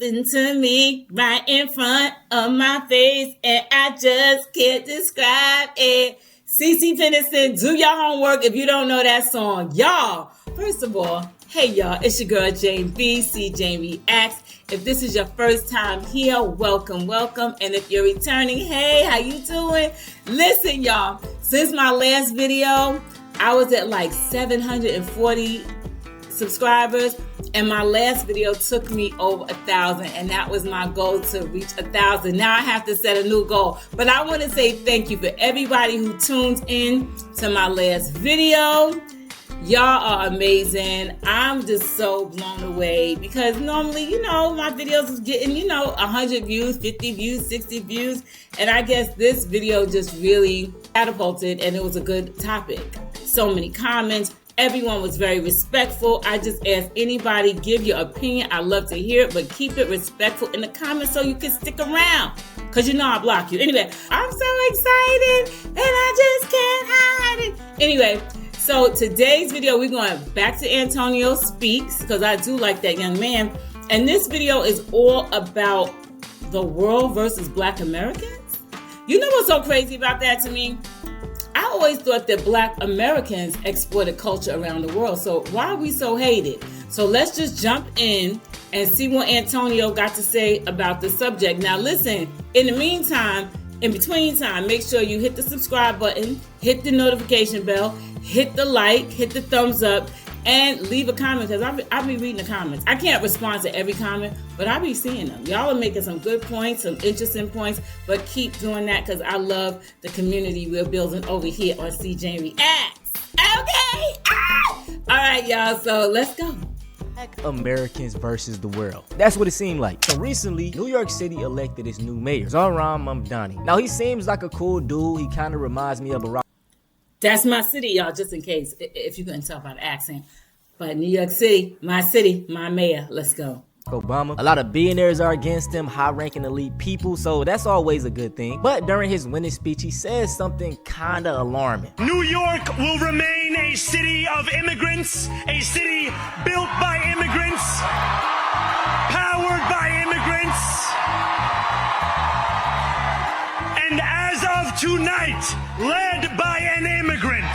happened to me right in front of my face, and I just can't describe it. CeCe Peniston, do your homework if you don't know that song. Y'all, first of all, hey y'all, it's your girl Jane B, C Jane Reacts. If this is your first time here, welcome, welcome. And if you're returning, hey, how you doing? Listen, y'all, since my last video, I was at like 740 subscribers, and my last video took me over 1,000, and that was my goal, to reach 1,000. Now I have to set a new goal, but I want to say thank you for everybody who tunes in to my last video. Y'all are amazing. I'm just so blown away because normally, you know, my videos is getting, 100 views, 50 views, 60 views, and I guess this video just really catapulted, and it was a good topic. So many comments. Everyone was very respectful. I just ask anybody, give your opinion. I love to hear it, but keep it respectful in the comments so you can stick around. Because you know I block you. Anyway, I'm so excited and I just can't hide it. Anyway, so today's video, we're going back to Antonio Speaks, because I do like that young man. And this video is all about the world versus Black Americans. You know what's so crazy about that to me? I always thought that Black Americans exported culture around the world. So why are we so hated? So let's just jump in and see what Antonio got to say about the subject. Now listen, in the meantime, in between time, make sure you hit the subscribe button, hit the notification bell, hit the like, hit the thumbs up, and leave a comment, because I'll be reading the comments. I can't respond to every comment, but I'll be seeing them. Y'all are making some good points, some interesting points, but keep doing that because I love the community we're building over here on CJ Reacts. Okay? Ah! All right, y'all, so let's go. Black Americans versus the world. That's what it seemed like. So recently, New York City elected its new mayor, Zohran Mamdani. Now, he seems like a cool dude. He kind of reminds me of Barack. That's my city, y'all, just in case, if you couldn't tell by the accent. But New York City, my mayor. Let's go. Obama. A lot of billionaires are against him, high-ranking elite people, so that's always a good thing. But during his winning speech, he says something kind of alarming. New York will remain a city of immigrants, a city built by immigrants, powered by immigrants, and as of tonight, led by an immigrant.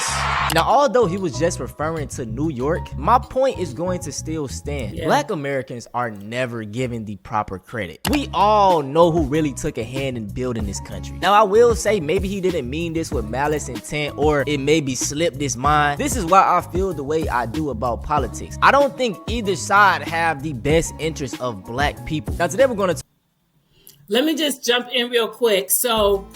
Now, although he was just referring to New York, my point is going to still stand. Yeah. Black Americans are never given the proper credit. We all know who really took a hand in building this country. Now, I will say maybe he didn't mean this with malice intent, or it maybe slipped his mind. This is why I feel the way I do about politics. I don't think either side have the best interest of Black people. Now, today we're going to let me just jump in real quick. So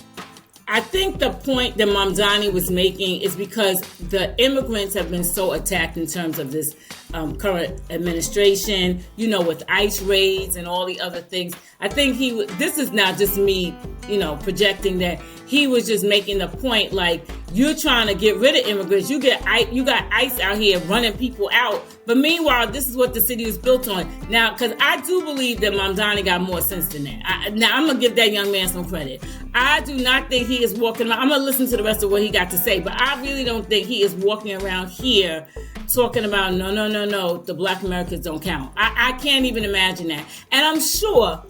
I think the point that Mamdani was making is because the immigrants have been so attacked in terms of this current administration, with ICE raids and all the other things. I think this is not just me, projecting that. He was just making the point, like, you're trying to get rid of immigrants. You got ICE out here running people out. But meanwhile, this is what the city was built on. Now, because I do believe that Mamdani got more sense than that. Now, I'm going to give that young man some credit. I do not think he is walking around. I'm going to listen to the rest of what he got to say, but I really don't think he is walking around here talking about, no, the Black Americans don't count. I can't even imagine that. And I'm sure,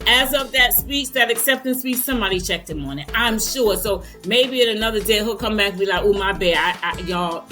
as of that speech, that acceptance speech, somebody checked him on it. I'm sure. So maybe at another day, he'll come back and be like, oh, my bad. Y'all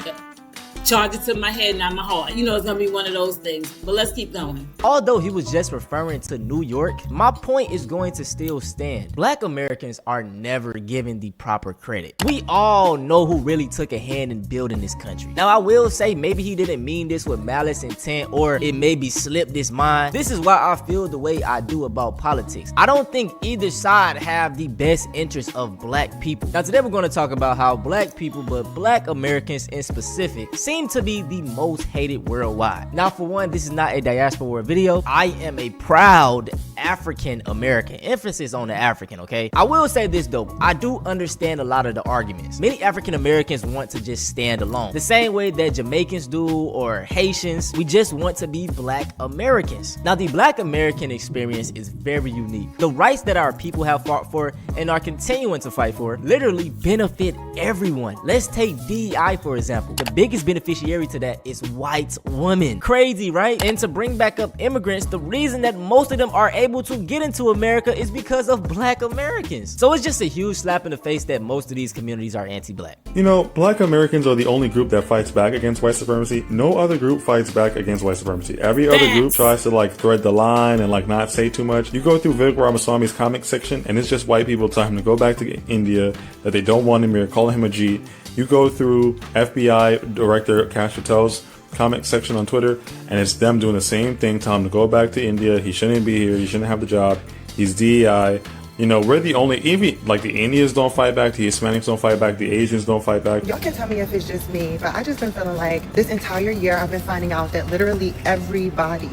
charge it to my head, not my heart. It's going to be one of those things. But let's keep going. Although he was just referring to New York, my point is going to still stand. Black Americans are never given the proper credit. We all know who really took a hand in building this country. Now, I will say maybe he didn't mean this with malice intent, or it maybe slipped his mind. This is why I feel the way I do about politics. I don't think either side have the best interest of Black people. Now, today we're going to talk about how Black people, but Black Americans in specific, seem to be the most hated worldwide. Now, for one, this is not a diaspora war video. I am a proud African American. Emphasis on the African, okay? I will say this though, I do understand a lot of the arguments. Many African Americans want to just stand alone. The same way that Jamaicans do or Haitians, we just want to be Black Americans. Now, the Black American experience is very unique. The rights that our people have fought for and are continuing to fight for literally benefit everyone. Let's take DEI for example. The biggest beneficiary to that is white women. Crazy, right? And to bring back up immigrants, the reason that most of them are able to get into America is because of Black Americans. So it's just a huge slap in the face that most of these communities are anti-Black. You know, Black Americans are the only group that fights back against white supremacy. No other group fights back against white supremacy. Every other group tries to like thread the line and like not say too much. You go through Vivek Ramaswamy's comic section and it's just white people telling him to go back to India, that they don't want him here, calling him a G. You go through FBI Director Cashap's comment section on Twitter, and it's them doing the same thing, telling him to go back to India. He shouldn't be here. He shouldn't have the job. He's DEI. You know, we're the only, even like the Indians don't fight back, the Hispanics don't fight back, the Asians don't fight back. Y'all can tell me if it's just me, but I just been feeling like this entire year I've been finding out that literally everybody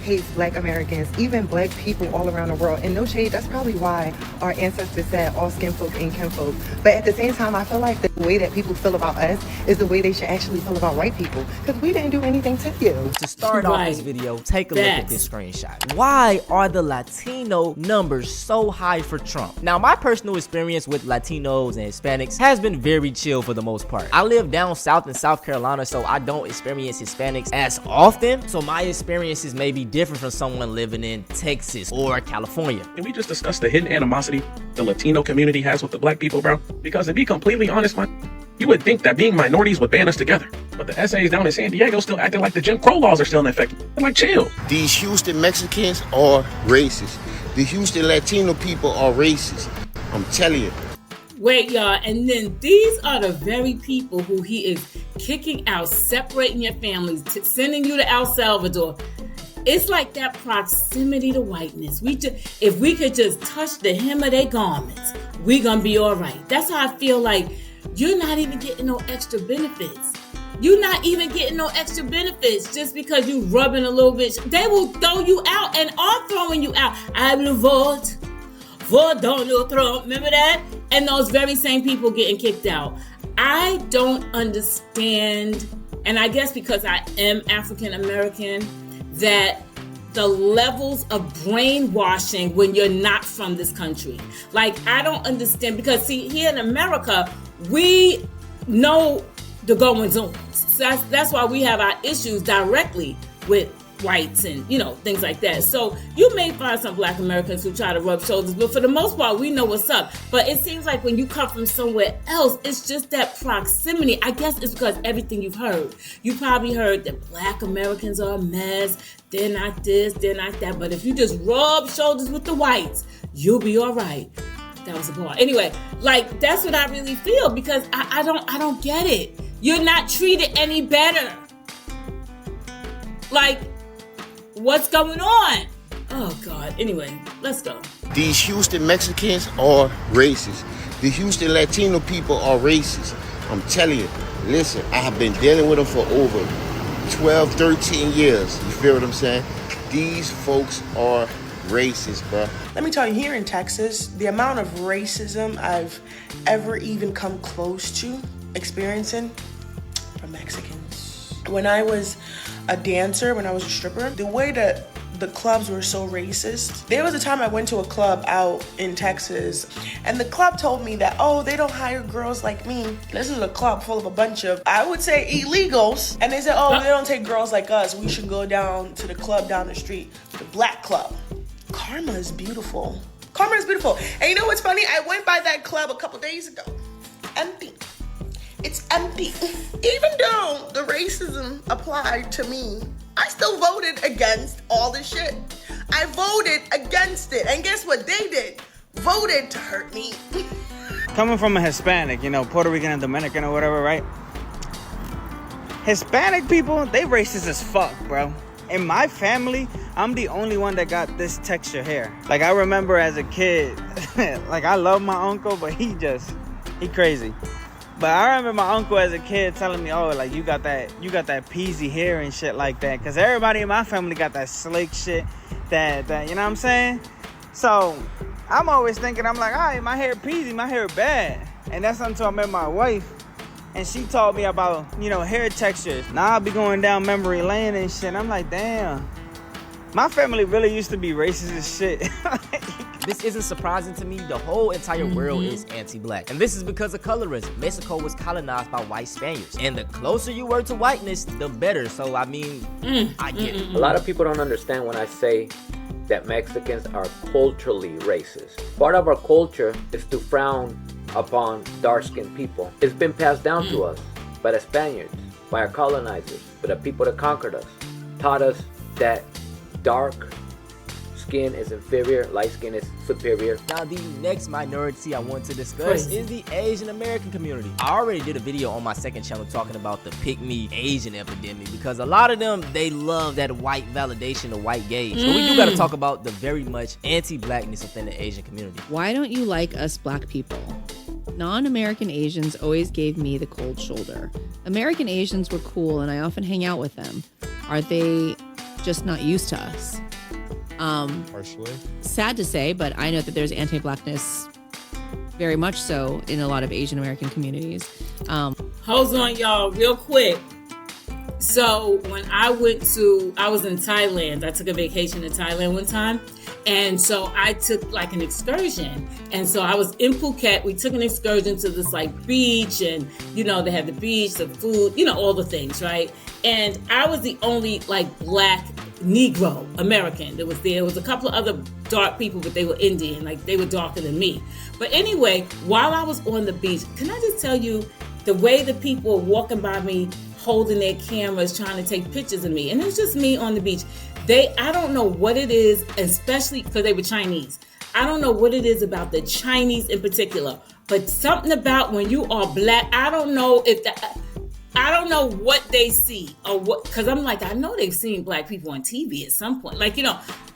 hates Black Americans, even Black people all around the world. And no shade, that's probably why our ancestors said all skin folk ain't kinfolk. But at the same time, I feel like the way that people feel about us is the way they should actually feel about white people, because we didn't do anything to you. To start off this video, take a look at this screenshot. Why are the Latino numbers so high for Trump? Now, my personal experience with Latinos and Hispanics has been very chill for the most part. I live down south in South Carolina, so I don't experience Hispanics as often. So my experiences may be different from someone living in Texas or California. Can we just discuss the hidden animosity the Latino community has with the Black people, bro? Because to be completely honest, man, you would think that being minorities would band us together. But the essays down in San Diego still acting like the Jim Crow laws are still in effect. They're like, chill. These Houston Mexicans are racist. The Houston Latino people are racist. I'm telling you. Wait, y'all, and then these are the very people who he is kicking out, separating your families, sending you to El Salvador. It's like that proximity to whiteness. If we could just touch the hem of their garments, we gonna be all right. That's how I feel like you're not even getting no extra benefits. You're not even getting no extra benefits just because you rubbing a little bit. They will throw you out and are throwing you out. I will vote for Donald Trump. Remember that? And those very same people getting kicked out. I don't understand, and I guess because I am African American, that the levels of brainwashing when you're not from this country. Like, I don't understand, because see, here in America, we know the goings on. So that's why we have our issues directly with whites and, you know, things like that. So you may find some Black Americans who try to rub shoulders, but for the most part, we know what's up. But it seems like when you come from somewhere else, it's just that proximity. I guess it's because everything you've heard. You probably heard that Black Americans are a mess. They're not this, they're not that. But if you just rub shoulders with the whites, you'll be all right. That was a bar. Anyway, like, that's what I really feel, because I don't get it. You're not treated any better. Like, what's going on? Oh, God. Anyway, let's go. These Houston Mexicans are racist. The Houston Latino people are racist. I'm telling you. Listen, I have been dealing with them for over 12, 13 years. You feel what I'm saying? These folks are racist, bro. Let me tell you, here in Texas, the amount of racism I've ever even come close to experiencing from Mexicans. When I was a dancer, when I was a stripper, the way that the clubs were so racist. There was a time I went to a club out in Texas, and the club told me that, oh, they don't hire girls like me. This is a club full of a bunch of, I would say, illegals. And they said, oh, they don't take girls like us. We should go down to the club down the street, the black club. Karma is beautiful. Karma is beautiful. And you know what's funny? I went by that club a couple days ago. Empty. It's empty. Even though the racism applied to me, I still voted against all this shit. I voted against it. And guess what they did? Voted to hurt me. Coming from a Hispanic, you know, Puerto Rican and Dominican or whatever, right? Hispanic people, they racist as fuck, bro. In my family, I'm the only one that got this texture hair. Like, I remember as a kid, like, I love my uncle, but he crazy. But I remember my uncle as a kid telling me, oh, like, you got that peasy hair and shit like that. Because everybody in my family got that slick shit, that you know what I'm saying? So I'm always thinking, I'm like, all right, my hair peasy, my hair bad. And that's until I met my wife. And she taught me about, hair textures. Now I'll be going down memory lane and shit. I'm like, damn. My family really used to be racist as shit. This isn't surprising to me. The whole entire world is anti-black. And this is because of colorism. Mexico was colonized by white Spaniards. And the closer you were to whiteness, the better. So, I mean, I get it. A lot of people don't understand when I say that Mexicans are culturally racist. Part of our culture is to frown upon dark-skinned people. It's been passed down to us by the Spaniards, by our colonizers, by the people that conquered us, taught us that dark skin is inferior, light skin is superior. Now, the next minority I want to discuss is the Asian American community. I already did a video on my second channel talking about the pick-me Asian epidemic because a lot of them, they love that white validation of white gaze. But we do got to talk about the very much anti-blackness within the Asian community. Why don't you like us black people? Non-American Asians always gave me the cold shoulder. American Asians were cool and I often hang out with them. Are they just not used to us? Partially. Sad to say, but I know that there's anti-blackness very much so in a lot of Asian American communities. Hold on, y'all, real quick. So when I was in Thailand. I took a vacation in Thailand one time. And so I took like an excursion. And so I was in Phuket. We took an excursion to this like beach and, they had the beach, the food, all the things, right? And I was the only like black Negro American that was there. There was a couple of other dark people, but they were Indian, like they were darker than me. But anyway, while I was on the beach, can I just tell you the way the people were walking by me, holding their cameras, trying to take pictures of me. And it was just me on the beach. I don't know what it is, especially because they were Chinese. I don't know what it is about the Chinese in particular, but something about when you are black, I don't know what they see or what, because I'm like, I know they've seen black people on TV at some point. Like,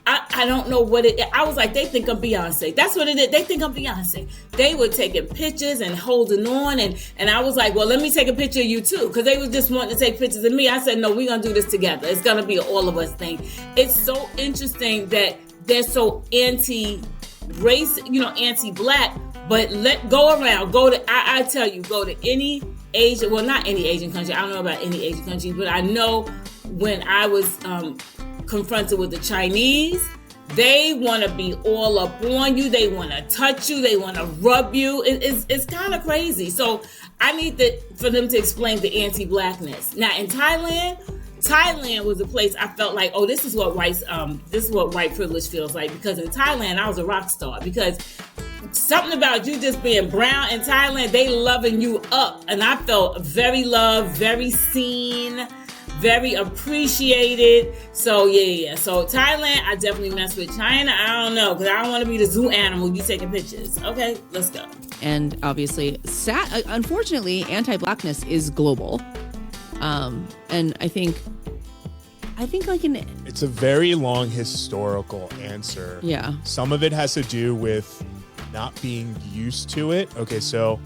I don't know what it is. I was like, they think I'm Beyonce. That's what it is. They think I'm Beyonce. They were taking pictures and holding on. And I was like, well, let me take a picture of you too. Because they were just wanting to take pictures of me. I said, no, we're going to do this together. It's going to be an all of us thing. It's so interesting that they're so anti-race, anti-black. But I tell you, go to any Asian, well, not any Asian country. I don't know about any Asian country, but I know when I was confronted with the Chinese, they want to be all up on you. They want to touch you. They want to rub you. It's kind of crazy. So I need for them to explain the anti-blackness. Now in Thailand was a place I felt like, oh, this is what white privilege feels like. Because in Thailand, I was a rock star. Because something about you just being brown in Thailand, they loving you up. And I felt very loved, very seen, very appreciated. So yeah. So Thailand, I definitely mess with. China, I don't know, because I don't want to be the zoo animal you taking pictures. Okay, let's go. And obviously, unfortunately, anti-blackness is global. And I think like it's a very long historical answer. Yeah. Some of it has to do with not being used to it. Okay, so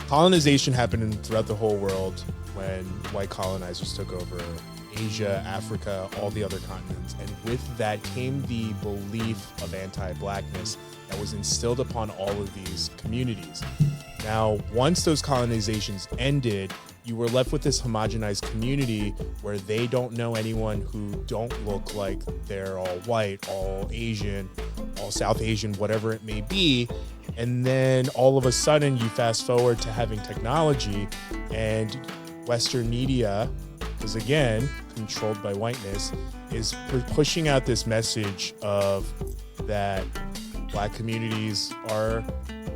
colonization happened throughout the whole world when white colonizers took over Asia, Africa, all the other continents. And with that came the belief of anti-blackness that was instilled upon all of these communities. Now, once those colonizations ended, you were left with this homogenized community where they don't know anyone who don't look like they're all white, all Asian, all South Asian, whatever it may be. And then all of a sudden you fast forward to having technology and Western media, because again, controlled by whiteness, is pushing out this message of that black communities are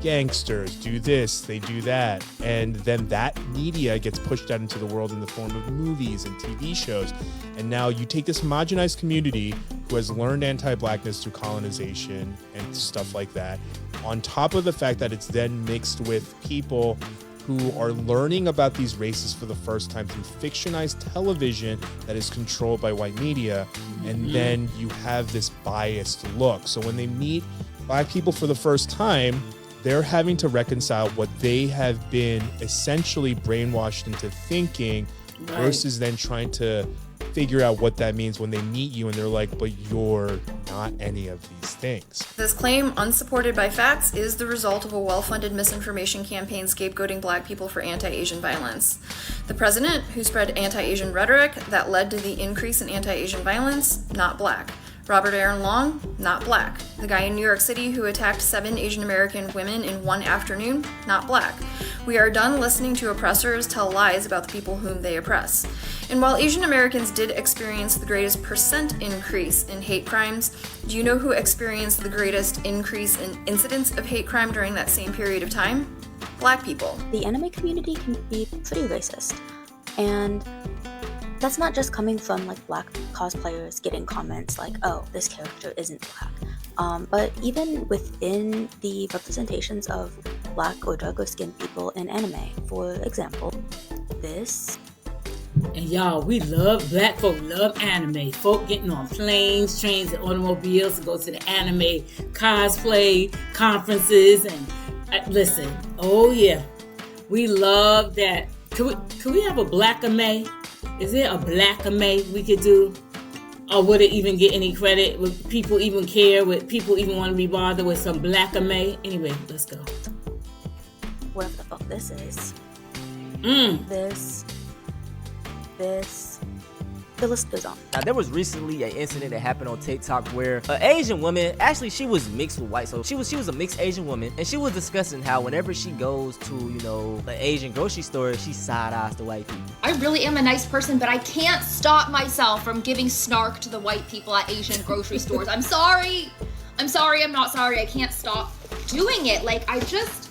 gangsters, do this, they do that. And then that media gets pushed out into the world in the form of movies and TV shows. And now you take this homogenized community who has learned anti-blackness through colonization and stuff like that, on top of the fact that it's then mixed with people who are learning about these races for the first time through fictionalized television that is controlled by white media. And then you have this biased look. So when they meet black people for the first time, they're having to reconcile what they have been essentially brainwashed into thinking versus then trying to figure out what that means when they meet you and they're like, but you're not any of these things. This claim, unsupported by facts, is the result of a well-funded misinformation campaign scapegoating Black people for anti-Asian violence. The president, who spread anti-Asian rhetoric that led to the increase in anti-Asian violence, not Black. Robert Aaron Long, not Black. The guy in New York City who attacked 7 Asian American women in one afternoon, not Black. We are done listening to oppressors tell lies about the people whom they oppress. And while Asian Americans did experience the greatest percent increase in hate crimes, do you know who experienced the greatest increase in incidents of hate crime during that same period of time? Black people. The anime community can be pretty racist, and that's not just coming from like Black cosplayers getting comments like, oh, this character isn't Black, but even within the representations of Black or darker skinned people in anime. For example, this. And y'all, we love, Black folk love anime. Folk getting on planes, trains, and automobiles to go to the anime cosplay conferences. And listen, oh yeah, we love that. Could we have a Black-ame? Is there a Black-ame we could do? Or would it even get any credit? Would people even care? Would people even want to be bothered with some Black-ame? Anyway, let's go. Whatever the fuck this is. This. The list goes on. Now, there was recently an incident that happened on TikTok where an Asian woman, actually she was mixed with white, so she was a mixed Asian woman, and she was discussing how whenever she goes to, an Asian grocery store, she side-eyes the white people. I really am a nice person, but I can't stop myself from giving snark to the white people at Asian grocery stores. I'm sorry, I'm not sorry, I can't stop doing it. Like, I just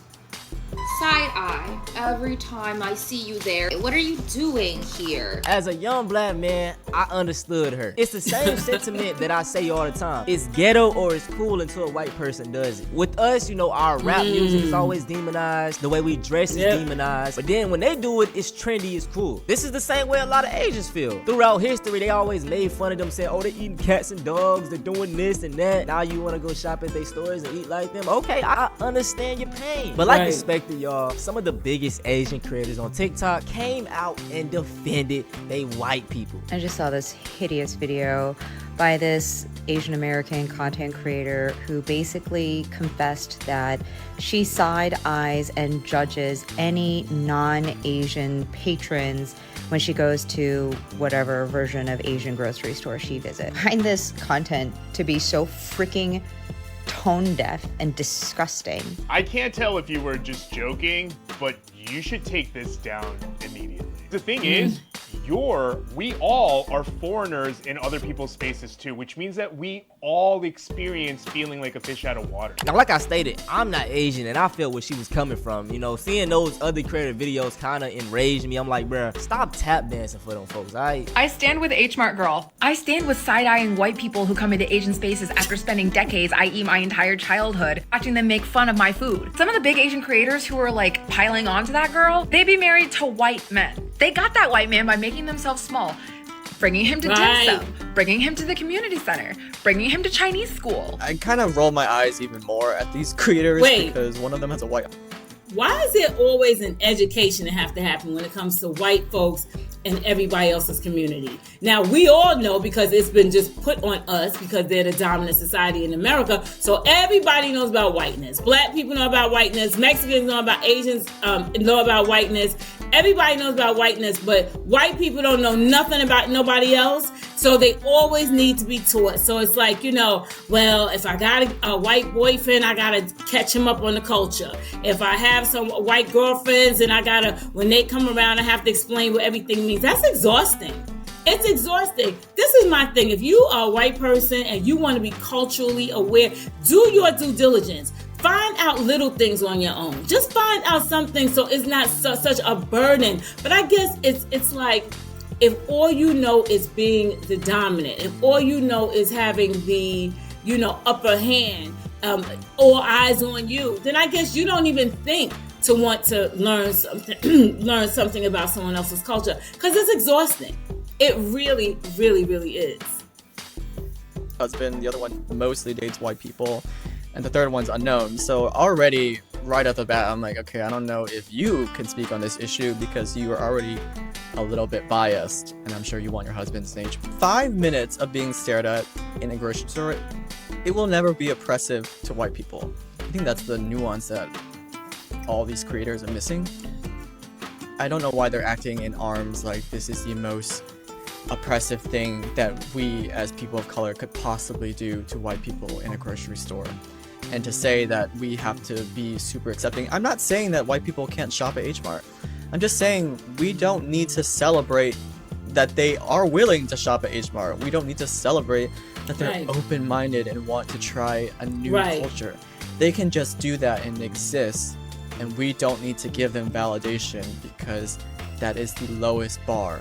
side eye every time I see you there. What are you doing here? As a young Black man, I understood her. It's the same sentiment that I say all the time. It's ghetto or it's cool until a white person does it. With us, our rap music is always demonized. The way we dress is demonized. But then when they do it, it's trendy, it's cool. This is the same way a lot of Asians feel. Throughout history, they always made fun of them, saying, oh, they're eating cats and dogs, they're doing this and that. Now you want to go shop at their stores and eat like them? Okay, I understand your pain. But like expected, y'all, some of the biggest Asian creators on TikTok came out and defended they white people. I just saw this hideous video by this Asian American content creator who basically confessed that she side eyes and judges any non-Asian patrons when she goes to whatever version of Asian grocery store she visits. I find this content to be so freaking tone deaf and disgusting. I can't tell if you were just joking, but you should take this down immediately. The thing is, we all are foreigners in other people's spaces too, which means that we all experience feeling like a fish out of water. Now, like I stated, I'm not Asian, and I feel where she was coming from. Seeing those other creative videos kind of enraged me. I'm like, bruh, stop tap dancing for them folks, all right? I stand with H-Mart girl. I stand with side-eyeing white people who come into Asian spaces after spending decades, i.e. my entire childhood, watching them make fun of my food. Some of the big Asian creators who are like piling onto that girl, they be married to white men. They got that white man by making themselves small, bringing him to dim sum, bringing him to the community center, bringing him to Chinese school. I kind of roll my eyes even more at these creators because one of them has a white. Why is it always an education that have to happen when it comes to white folks and everybody else's community? Now, we all know because it's been just put on us because they're the dominant society in America. So everybody knows about whiteness. Black people know about whiteness. Mexicans know about Asians, know about whiteness. Everybody knows about whiteness, but white people don't know nothing about nobody else. So they always need to be taught. So it's like, well, if I got a white boyfriend, I got to catch him up on the culture. If I have some white girlfriends and when they come around, I have to explain what everything means. That's exhausting. It's exhausting. This is my thing. If you are a white person and you want to be culturally aware, do your due diligence. Find out little things on your own. Just find out something so it's not such a burden. But I guess it's like, if all you know is being the dominant, if all you know is having the, upper hand, all eyes on you, then I guess you don't even think to want to learn something about someone else's culture, because it's exhausting. It really, really, really is. Husband, the other one mostly dates white people, and the third one's unknown. So already, right off the bat, I'm like, okay, I don't know if you can speak on this issue because you are already a little bit biased, and I'm sure you want your husband's name. 5 minutes of being stared at in a grocery store, it will never be oppressive to white people. I think that's the nuance that all these creators are missing. I don't know why they're acting in arms like this is the most oppressive thing that we as people of color could possibly do to white people in a grocery store. And to say that we have to be super accepting. I'm not saying that white people can't shop at H Mart. I'm just saying we don't need to celebrate that they are willing to shop at H Mart. We don't need to celebrate that they're open-minded and want to try a new culture. They can just do that and exist, and we don't need to give them validation because that is the lowest bar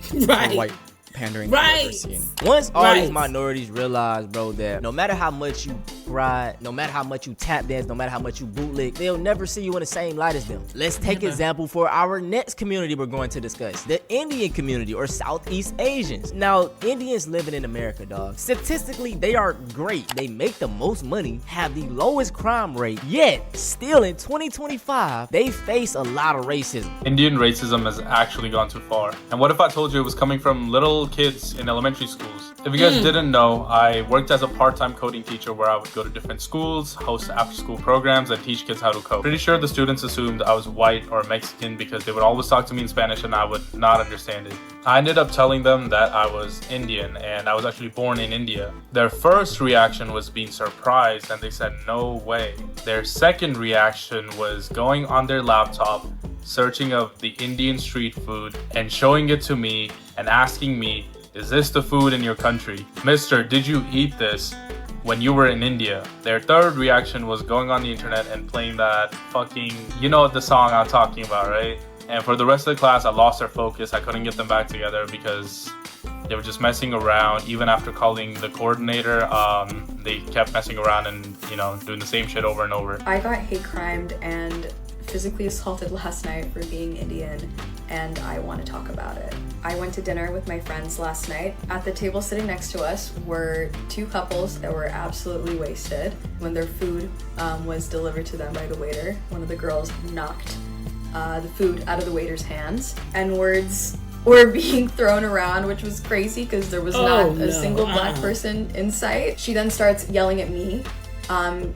for white pandering we've ever seen. Once all these minorities realize, bro, that no matter how much you ride, no matter how much you tap dance, no matter how much you bootleg, they'll never see you in the same light as them. Let's take example for our next community we're going to discuss, the Indian community or Southeast Asians. Now, Indians living in America, dog, statistically, they are great. They make the most money, have the lowest crime rate, yet still in 2025, they face a lot of racism. Indian racism has actually gone too far. And what if I told you it was coming from little kids in elementary schools? If you guys didn't know, I worked as a part-time coding teacher where I would go to different schools, host after-school programs, and teach kids how to code. Pretty sure the students assumed I was white or Mexican because they would always talk to me in Spanish and I would not understand it. I ended up telling them that I was Indian and I was actually born in India. Their first reaction was being surprised and they said, no way. Their second reaction was going on their laptop, searching of the Indian street food and showing it to me and asking me, is this the food in your country? Mister, did you eat this when you were in India? Their third reaction was going on the internet and playing that fucking, you know the song I'm talking about, right? And for the rest of the class, I lost their focus. I couldn't get them back together because they were just messing around. Even after calling the coordinator, they kept messing around and, you know, doing the same shit over and over. I got hate crimed and physically assaulted last night for being Indian, and I want to talk about it. I went to dinner with my friends last night. At the table sitting next to us were two couples that were absolutely wasted. When their food was delivered to them by the waiter, one of the girls knocked the food out of the waiter's hands, and words were being thrown around, which was crazy because there was not a single black person in sight. She then starts yelling at me,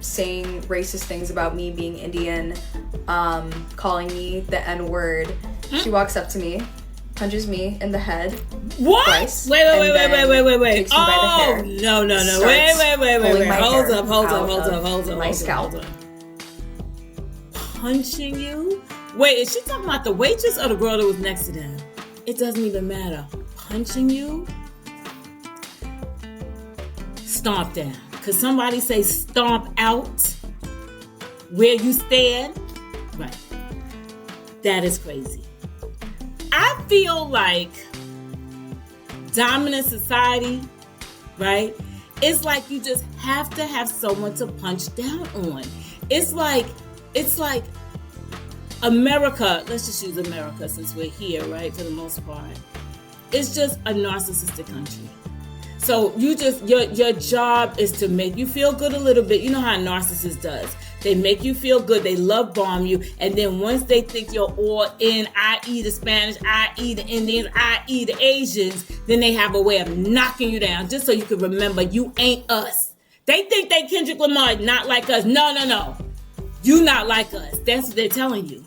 saying racist things about me being Indian, calling me the N-word. She walks up to me, punches me in the head. What? Twice, wait. Takes me by the hair. No. Wait. Hold up. My scalp. Punching you? Wait, is she talking about the waitress or the girl that was next to them? It doesn't even matter. Punching you? Stomp down. Could somebody say stomp out where you stand? Right. That is crazy. I feel like dominant society, right? It's like you just have to have someone to punch down on. It's like America, let's just use America since we're here, right, for the most part. It's just a narcissistic country. So you just, your job is to make you feel good a little bit. You know how a narcissist does. They make you feel good. They love bomb you. And then once they think you're all in, i.e. the Spanish, i.e. the Indians, i.e. the Asians, then they have a way of knocking you down just so you can remember you ain't us. They think they Kendrick Lamar not like us. No. You not like us. That's what they're telling you.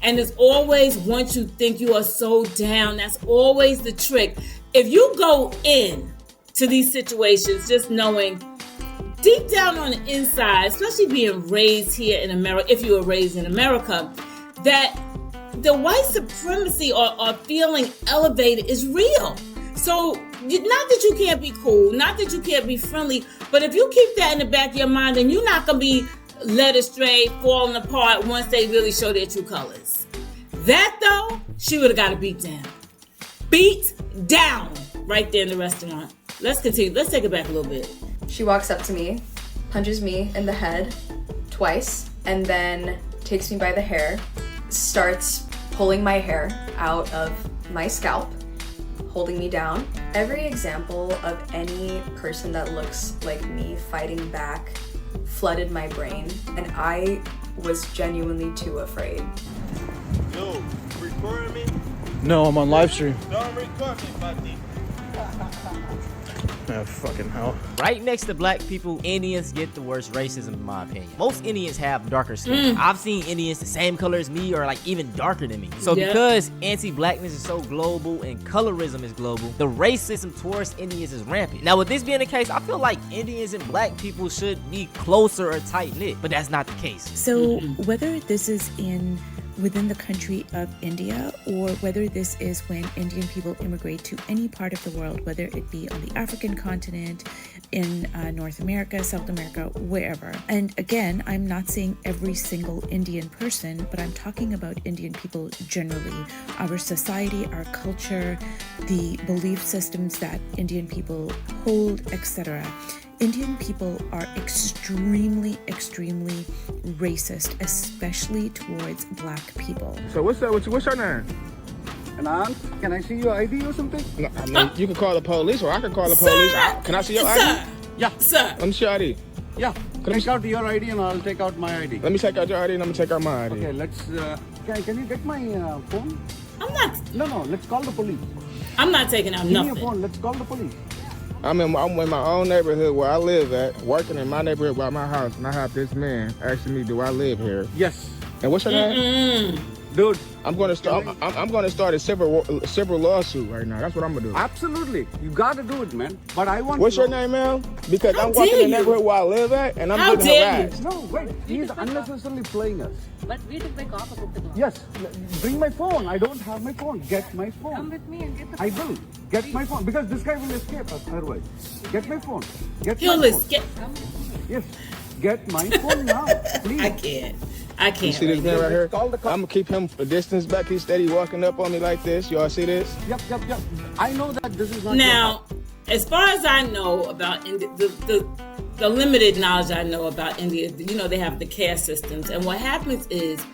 And it's always once you think you are so down, that's always the trick. If you go in to these situations just knowing deep down on the inside, especially being raised here in America, if you were raised in America, that the white supremacy or feeling elevated is real. So not that you can't be cool, not that you can't be friendly, but if you keep that in the back of your mind, then you're not going to be led astray, falling apart once they really show their true colors. That though, she would have got to beat down. Beat down right there in the restaurant. Let's continue. Let's take it back a little bit. She walks up to me, punches me in the head twice, and then takes me by the hair, starts pulling my hair out of my scalp, holding me down. Every example of any person that looks like me fighting back flooded my brain, and I was genuinely too afraid. Yo, recording me? No, I'm on live stream. Don't record me, buddy. Oh, fucking hell. Right next to black people, Indians get the worst racism in my opinion. Most Indians have darker skin. I've seen Indians the same color as me or like even darker than me. So because anti-blackness is so global and colorism is global, the racism towards Indians is rampant. Now with this being the case, I feel like Indians and black people should be closer or tight-knit, but that's not the case. So whether this is within the country of India, or whether this is when Indian people immigrate to any part of the world, whether it be on the African continent, in North America, South America, wherever. And again, I'm not saying every single Indian person, but I'm talking about Indian people generally, our society, our culture, the belief systems that Indian people hold, etc. Indian people are extremely, extremely racist, especially towards black people. So what's your name? Anand, can I see your ID or something? No, I mean, you can call the police or I can call the police. Can I see your ID? Yeah. Sir. Let me see your ID. Yeah. Take out your ID and I'll take out my ID. Let me take out your ID and I'm gonna take out my ID. Okay, let's, can you get my phone? I'm not. No, let's call the police. I'm not taking out nothing. Give me your phone, let's call the police. I'm in my own neighborhood where I live at, working in my neighborhood by my house, and I have this man asking me, do I live here? Yes. And what's your name? Dude, I'm gonna start a civil lawsuit right now. That's what I'm gonna do. Absolutely. You gotta do it, man. But I want What's your name, man? Because I'm working in the neighborhood where I live at, and I'm getting harassed. No, wait. He's unnecessarily playing us. But we took my car for the glass. Yes. Bring my phone. I don't have my phone. Get my phone. Come with me and get the I will. Get my phone. Because this guy will escape us otherwise. Get my phone. He'll escape. Yes. Get my phone now, please. I can't. You see this man right here? I'm gonna keep him a distance back. He's steady walking up on me like this. Y'all see this? Yep. I know that this is not Now, as far as I know about the limited knowledge I know about India, you know, they have the caste systems, and what happens is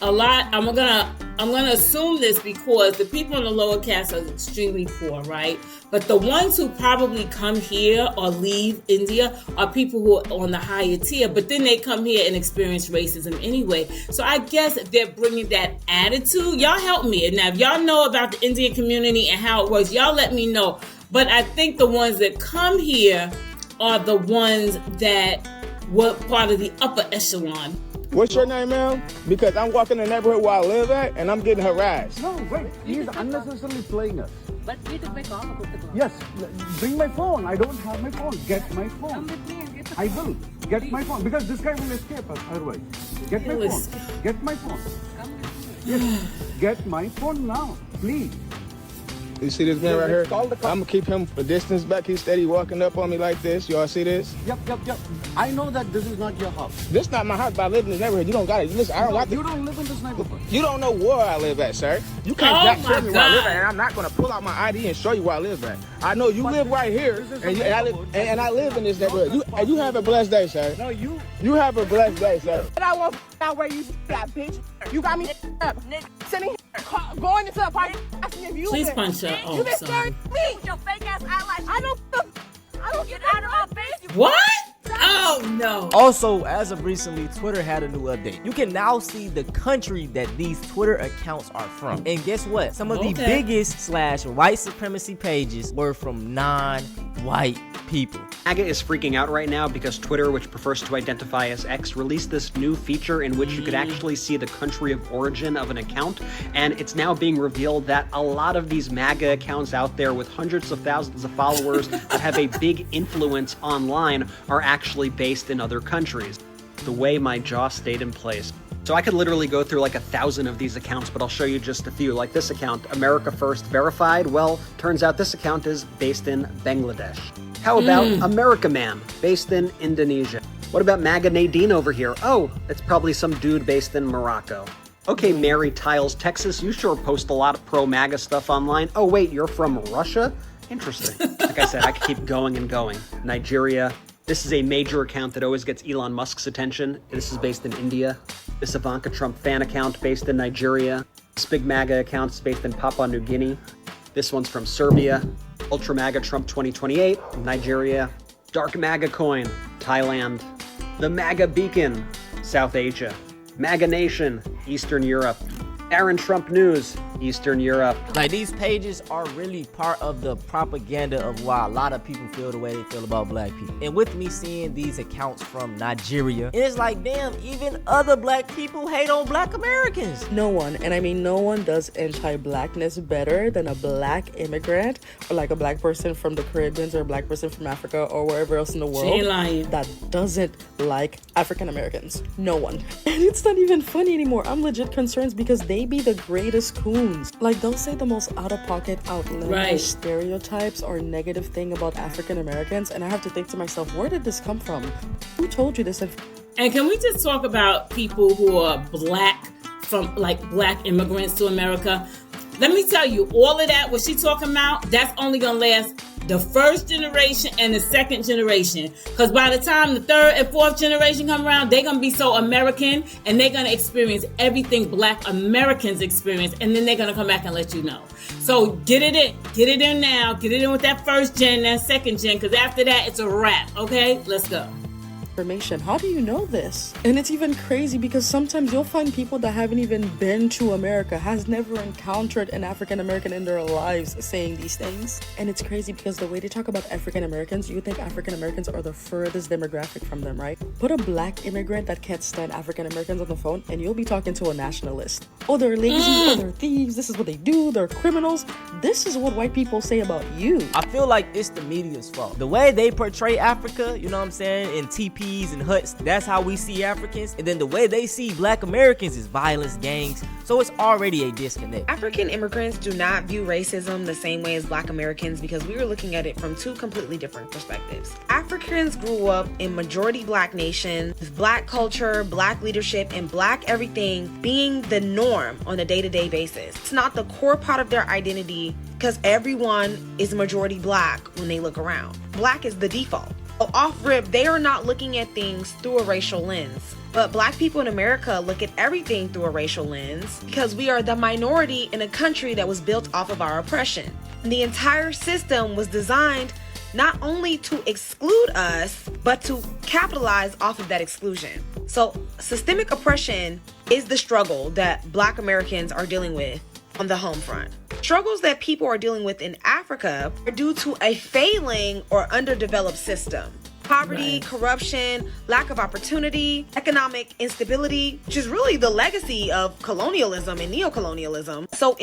a lot. I'm gonna assume this because the people in the lower caste are extremely poor, right? But the ones who probably come here or leave India are people who are on the higher tier, but then they come here and experience racism anyway. So I guess if they're bringing that attitude, y'all help me. And now if y'all know about the Indian community and how it works, y'all let me know. But I think the ones that come here are the ones that were part of the upper echelon. What's your name, ma'am? Because I'm walking in the neighborhood where I live at, and I'm getting harassed. No, wait. He's unnecessarily playing us. But we took my car for the glass. Yes. Bring my phone. I don't have my phone. Get my phone. Come with me and get the I will. Get my phone. Because this guy will escape us otherwise. Get my phone. Get my phone. Come with me. Yes. Get my phone now, please. You see this man right here? I'm gonna keep him a distance back. He's steady walking up on me like this. Y'all see this? Yep. I know that this is not your house. This is not my house, but I live in this neighborhood. You don't got it. Listen, You don't live in this neighborhood. You don't know where I live at, sir. You can't show me where I live at, and I'm not gonna pull out my ID and show you where I live at. I know you live right here, and I live in this neighborhood. You have a blessed day, sir. No, you have a blessed day, sir. But I won't out where you got, bitch. You got me up. Sitting here, going into a party, asking if you Please punch her. You been staring at me. Your fake ass eyelash. I don't get out of my face. What? Oh no. Also, as of recently, Twitter had a new update. You can now see the country that these Twitter accounts are from. And guess what? Some of the biggest / white supremacy pages were from non-white people. MAGA is freaking out right now because Twitter, which prefers to identify as X, released this new feature in which you could actually see the country of origin of an account. And it's now being revealed that a lot of these MAGA accounts out there with hundreds of thousands of followers that have a big influence online are actually based in other countries. The way my jaw stayed in place. So I could literally go through like 1,000 of these accounts, but I'll show you just a few. Like this account, America First Verified. Well, turns out this account is based in Bangladesh. How about America Man, based in Indonesia? What about MAGA Nadine over here? Oh, it's probably some dude based in Morocco. Okay, Mary Tiles, Texas, you sure post a lot of pro-MAGA stuff online. Oh wait, you're from Russia? Interesting. Like I said, I could keep going and going. Nigeria. This is a major account that always gets Elon Musk's attention. This is based in India. This Ivanka Trump fan account based in Nigeria. This big MAGA account is based in Papua New Guinea. This one's from Serbia. Ultra MAGA Trump 2028, Nigeria. Dark MAGA Coin, Thailand. The MAGA Beacon, South Asia. MAGA Nation, Eastern Europe. Aaron Trump News, Eastern Europe. Like, these pages are really part of the propaganda of why a lot of people feel the way they feel about black people. And with me seeing these accounts from Nigeria, it's like, damn, even other black people hate on black Americans. No one, and I mean no one, does anti-blackness better than a black immigrant or like a black person from the Caribbean or a black person from Africa or wherever else in the world She ain't lying. that doesn't like African Americans. No one. And it's not even funny anymore. I'm legit concerned because they be the greatest coons. Like, they'll say the most out-of-pocket, outlandish stereotypes or negative thing about African Americans, and I have to think to myself, where did this come from? Who told you this? And can we just talk about people who are black, from like black immigrants to America? Let me tell you, all of that, what she talking about, that's only gonna last the first generation and the second generation. Because by the time the third and fourth generation come around, they're gonna be so American and they're gonna experience everything black Americans experience, and then they're gonna come back and let you know. So get it in now, get it in with that first gen, that second gen, because after that, it's a wrap, okay? Let's go. Information. How do you know this? And it's even crazy because sometimes you'll find people that haven't even been to America, has never encountered an African American in their lives saying these things. And it's crazy because the way they talk about African Americans, you think African Americans are the furthest demographic from them, right? Put a black immigrant that can't stand African Americans on the phone and you'll be talking to a nationalist. Oh, they're lazy, oh, they're thieves, this is what they do, they're criminals. This is what white people say about you. I feel like it's the media's fault. The way they portray Africa, you know what I'm saying, in TP and huts, that's how we see Africans. And then the way they see black Americans is violence, gangs. So it's already a disconnect. African immigrants do not view racism the same way as black Americans because we are looking at it from two completely different perspectives. Africans grew up in majority black nations with black culture, black leadership, and black everything being the norm on a day-to-day basis. It's not the core part of their identity because everyone is majority black when they look around. Black is the default. So off rip, they are not looking at things through a racial lens. But black people in America look at everything through a racial lens because we are the minority in a country that was built off of our oppression. And the entire system was designed not only to exclude us, but to capitalize off of that exclusion. So systemic oppression is the struggle that black Americans are dealing with on the home front. Struggles that people are dealing with in Africa are due to a failing or underdeveloped system. Poverty, corruption, lack of opportunity, economic instability, which is really the legacy of colonialism and neocolonialism. So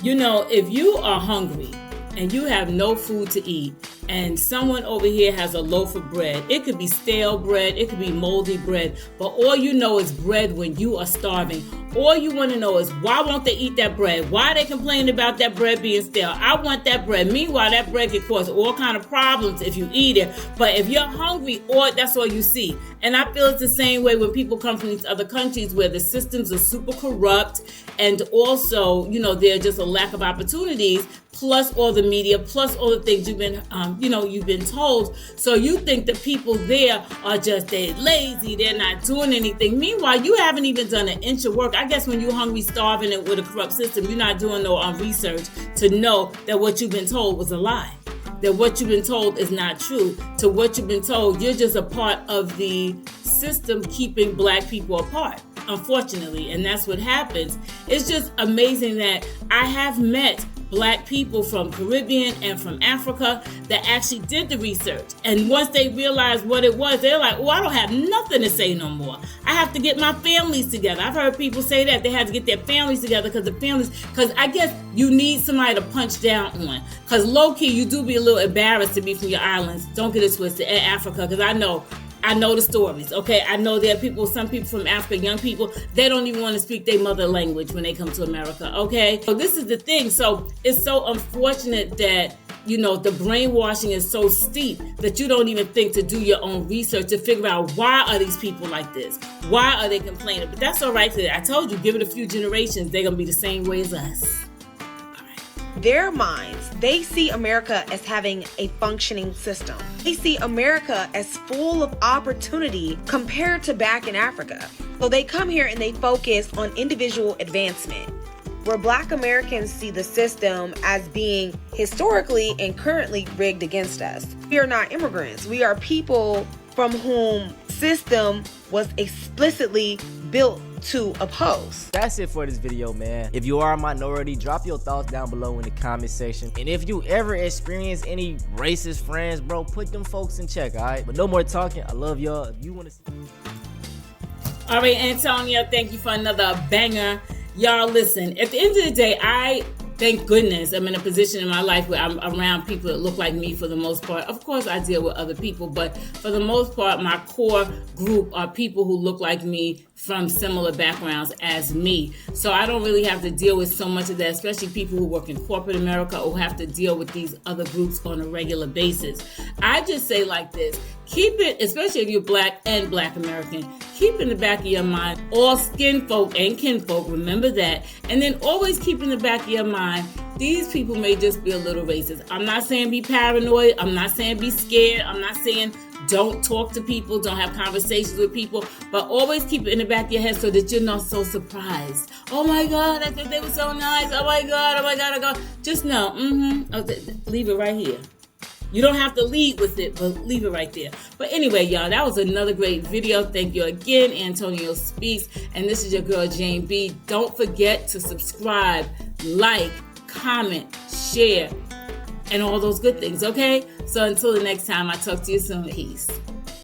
you know, if you are hungry and you have no food to eat, and someone over here has a loaf of bread, it could be stale bread, it could be moldy bread, but all you know is bread when you are starving. All you want to know is why won't they eat that bread? Why are they complaining about that bread being stale? I want that bread. Meanwhile, that bread can cause all kind of problems if you eat it. But if you're hungry, that's all you see. And I feel it's the same way when people come from these other countries where the systems are super corrupt, and also, you know, there's just a lack of opportunities, plus all the media, plus all the things you've been told. So you think the people there are just, they're lazy, they're not doing anything. Meanwhile, you haven't even done an inch of work. I guess when you're hungry, starving, and with a corrupt system, you're not doing no research to know that what you've been told was a lie, that what you've been told is not true. To what you've been told, you're just a part of the system keeping black people apart, unfortunately. And that's what happens. It's just amazing that I have met black people from Caribbean and from Africa that actually did the research. And once they realized what it was, they're like, I don't have nothing to say no more. I have to get my families together. I've heard people say that they had to get their families together because I guess you need somebody to punch down on. Because low key, you do be a little embarrassed to be from your islands. Don't get it twisted, in Africa, because I know the stories, okay? I know there are some people from Africa, young people, they don't even want to speak their mother language when they come to America, okay? So this is the thing. So it's so unfortunate that, you know, the brainwashing is so steep that you don't even think to do your own research to figure out why are these people like this? Why are they complaining? But that's all right. I told you, give it a few generations, they're going to be the same way as us. their minds, they see America as having a functioning system. They see America as full of opportunity compared to back in Africa. So they come here and they focus on individual advancement, where Black Americans see the system as being historically and currently rigged against us. We are not immigrants. We are people from whom system was explicitly built to oppose. That's it for this video, man. If you are a minority, drop your thoughts down below in the comment section. And if you ever experience any racist friends, bro, put them folks in check, all right? But no more talking. I love y'all. If you want to... All right, Antonio, thank you for another banger. Y'all, listen, at the end of the day, thank goodness I'm in a position in my life where I'm around people that look like me for the most part. Of course, I deal with other people, but for the most part, my core group are people who look like me from similar backgrounds as me. So I don't really have to deal with so much of that, especially people who work in corporate America or have to deal with these other groups on a regular basis. I just say like this, keep it, especially if you're Black and Black American, keep in the back of your mind, all skin folk and kinfolk, remember that. And then always keep in the back of your mind, these people may just be a little racist. I'm not saying be paranoid. I'm not saying be scared. I'm not saying don't talk to people, don't have conversations with people, but always keep it in the back of your head so that you're not so surprised. Oh my God, I thought they were so nice. Oh my God, oh God. Just know, leave it right here. You don't have to lead with it, but leave it right there. But anyway, y'all, that was another great video. Thank you again, Antonio Speaks. And this is your girl, Jane B. Don't forget to subscribe, like, comment, share, and all those good things, okay? So until the next time, I talk to you soon. Peace.